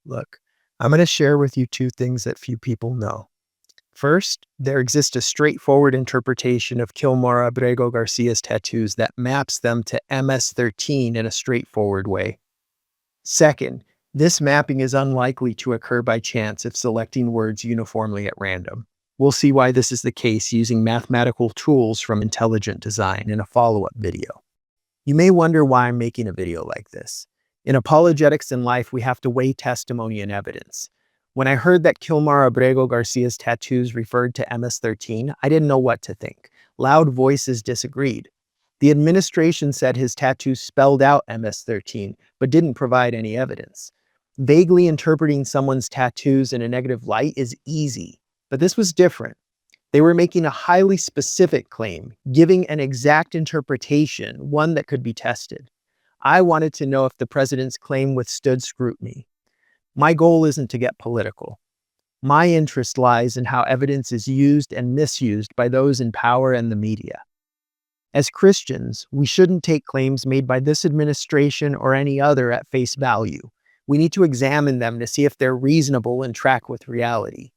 Look, I'm going to share with you two things that few people know. First, there exists a straightforward interpretation of Kilmar Abrego Garcia's tattoos that maps them to MS-13 in a straightforward way. Second, this mapping is unlikely to occur by chance if selecting words uniformly at random. We'll see why this is the case using mathematical tools from intelligent design in a follow-up video. You may wonder why I'm making a video like this. In apologetics in life, we have to weigh testimony and evidence. When I heard that Kilmar Abrego Garcia's tattoos referred to MS-13, I didn't know what to think. Loud voices disagreed. The administration said his tattoos spelled out MS-13, but didn't provide any evidence. Vaguely interpreting someone's tattoos in a negative light is easy, but this was different. They were making a highly specific claim, giving an exact interpretation, one that could be tested. I wanted to know if the president's claim withstood scrutiny. My goal isn't to get political. My interest lies in how evidence is used and misused by those in power and the media. As Christians, we shouldn't take claims made by this administration or any other at face value. We need to examine them to see if they're reasonable and track with reality.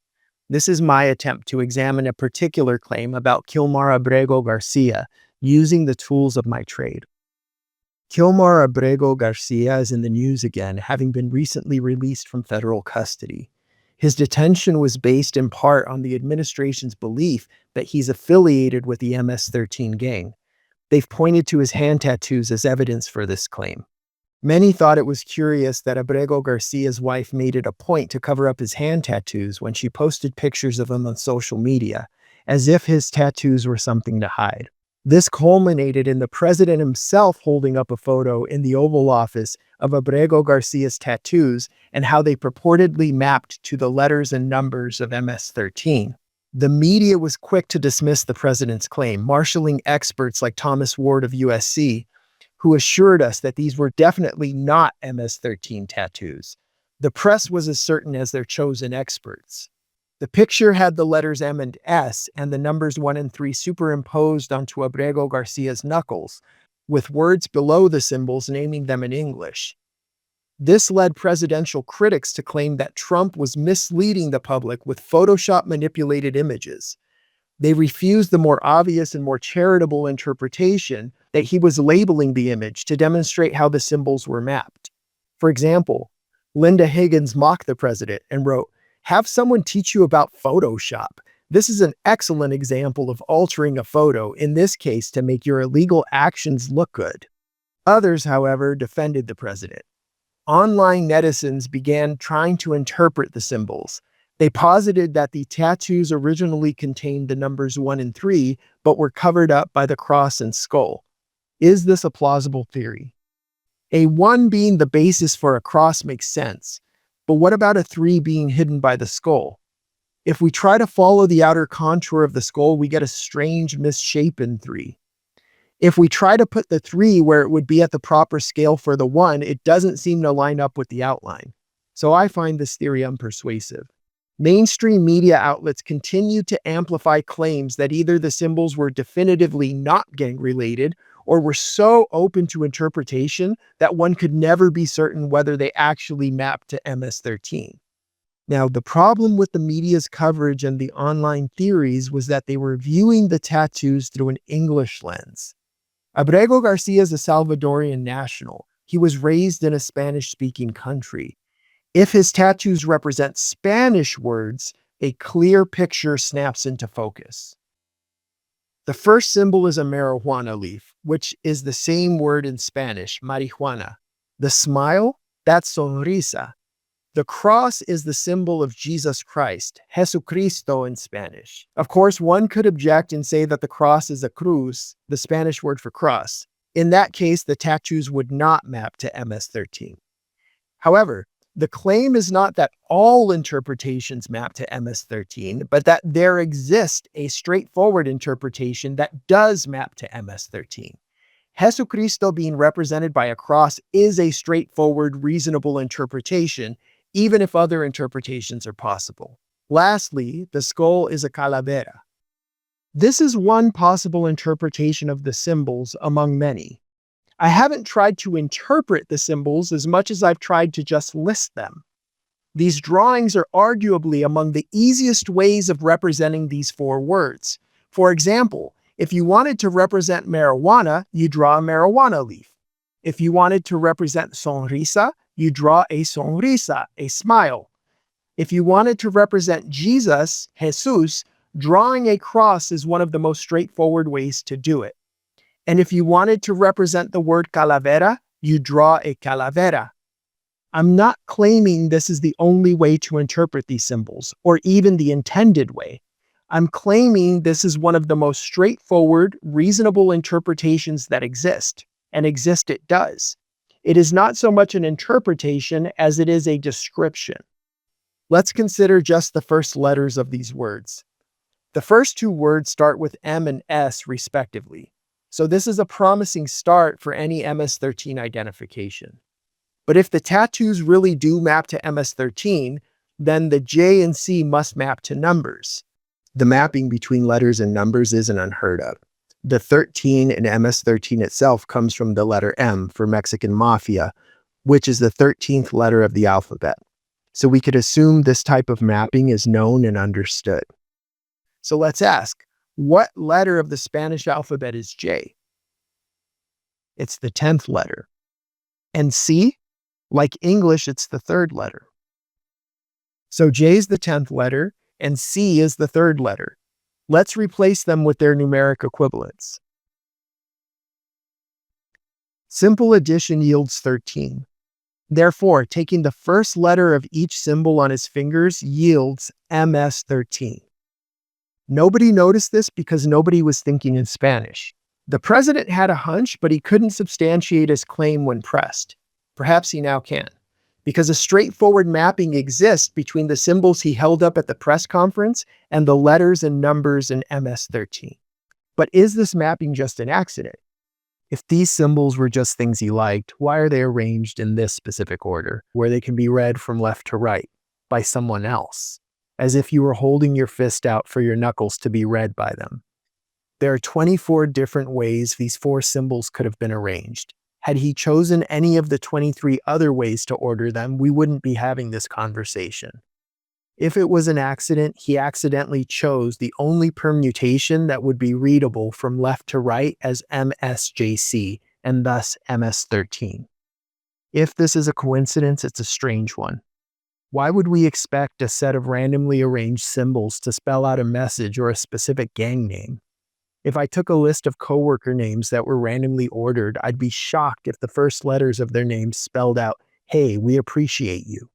This is my attempt to examine a particular claim about Kilmar Abrego Garcia using the tools of my trade. Kilmar Abrego Garcia is in the news again, having been recently released from federal custody. His detention was based in part on the administration's belief that he's affiliated with the MS-13 gang. They've pointed to his hand tattoos as evidence for this claim. Many thought it was curious that Abrego Garcia's wife made it a point to cover up his hand tattoos when she posted pictures of him on social media, as if his tattoos were something to hide. This culminated in the president himself holding up a photo in the Oval Office of Abrego Garcia's tattoos and how they purportedly mapped to the letters and numbers of MS-13. The media was quick to dismiss the president's claim, marshaling experts like Thomas Ward of USC, who assured us that these were definitely not MS-13 tattoos. The press was as certain as their chosen experts. The picture had the letters M and S and the numbers 1 and 3 superimposed onto Abrego Garcia's knuckles, with words below the symbols naming them in English. This led presidential critics to claim that Trump was misleading the public with Photoshop-manipulated images. They refused the more obvious and more charitable interpretation that he was labeling the image to demonstrate how the symbols were mapped. For example, Linda Higgins mocked the president and wrote, "Have someone teach you about Photoshop. This is an excellent example of altering a photo, in this case to make your illegal actions look good." Others, however, defended the president. Online netizens began trying to interpret the symbols. They posited that the tattoos originally contained the numbers 1 and 3, but were covered up by the cross and skull. Is this a plausible theory? A 1 being the basis for a cross makes sense, but what about a 3 being hidden by the skull? If we try to follow the outer contour of the skull, we get a strange, misshapen 3. If we try to put the 3 where it would be at the proper scale for the 1, it doesn't seem to line up with the outline. So I find this theory unpersuasive. Mainstream media outlets continue to amplify claims that either the symbols were definitively not gang-related or were so open to interpretation that one could never be certain whether they actually mapped to MS-13. Now, the problem with the media's coverage and the online theories was that they were viewing the tattoos through an English lens. Abrego Garcia is a Salvadorian national. He was raised in a Spanish-speaking country. If his tattoos represent Spanish words, a clear picture snaps into focus. The first symbol is a marijuana leaf, which is the same word in Spanish, marihuana. The smile, that's sonrisa. The cross is the symbol of Jesus Christ, Jesucristo in Spanish. Of course, one could object and say that the cross is a cruz, the Spanish word for cross. In that case, the tattoos would not map to MS-13. However, the claim is not that all interpretations map to MS-13, but that there exists a straightforward interpretation that does map to MS-13. Jesucristo being represented by a cross is a straightforward, reasonable interpretation, even if other interpretations are possible. Lastly, the skull is a calavera. This is one possible interpretation of the symbols among many. I haven't tried to interpret the symbols as much as I've tried to just list them. These drawings are arguably among the easiest ways of representing these four words. For example, if you wanted to represent marijuana, you draw a marijuana leaf. If you wanted to represent sonrisa, you draw a sonrisa, a smile. If you wanted to represent Jesus, Jesus, drawing a cross is one of the most straightforward ways to do it. And if you wanted to represent the word calavera, you draw a calavera. I'm not claiming this is the only way to interpret these symbols, or even the intended way. I'm claiming this is one of the most straightforward, reasonable interpretations that exist, and exist it does. It is not so much an interpretation as it is a description. Let's consider just the first letters of these words. The first two words start with M and S respectively, so this is a promising start for any MS-13 identification. But if the tattoos really do map to MS-13, then the J and C must map to numbers. The mapping between letters and numbers isn't unheard of. The 13 in MS-13 itself comes from the letter M for Mexican Mafia, which is the 13th letter of the alphabet. So we could assume this type of mapping is known and understood. So let's ask, what letter of the Spanish alphabet is J? It's the 10th letter. And C? Like English, it's the third letter. So J is the 10th letter, and C is the third letter. Let's replace them with their numeric equivalents. Simple addition yields 13. Therefore, taking the first letter of each symbol on his fingers yields MS-13. Nobody noticed this because nobody was thinking in Spanish. The president had a hunch, but he couldn't substantiate his claim when pressed. Perhaps he now can, because a straightforward mapping exists between the symbols he held up at the press conference and the letters and numbers in MS-13. But is this mapping just an accident? If these symbols were just things he liked, why are they arranged in this specific order, where they can be read from left to right, by someone else, as if you were holding your fist out for your knuckles to be read by them? There are 24 different ways these four symbols could have been arranged. Had he chosen any of the 23 other ways to order them, we wouldn't be having this conversation. If it was an accident, he accidentally chose the only permutation that would be readable from left to right as MSJC, and thus MS-13. If this is a coincidence, it's a strange one. Why would we expect a set of randomly arranged symbols to spell out a message or a specific gang name? If I took a list of coworker names that were randomly ordered, I'd be shocked if the first letters of their names spelled out, "Hey, we appreciate you."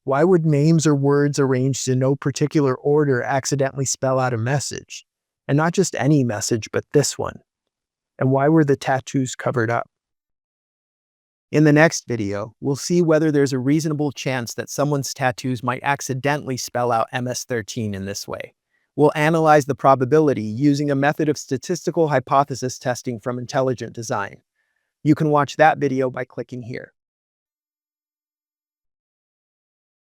Why would names or words arranged in no particular order accidentally spell out a message? And not just any message, but this one. And why were the tattoos covered up? In the next video, we'll see whether there's a reasonable chance that someone's tattoos might accidentally spell out MS-13 in this way. We'll analyze the probability using a method of statistical hypothesis testing from intelligent design. You can watch that video by clicking here.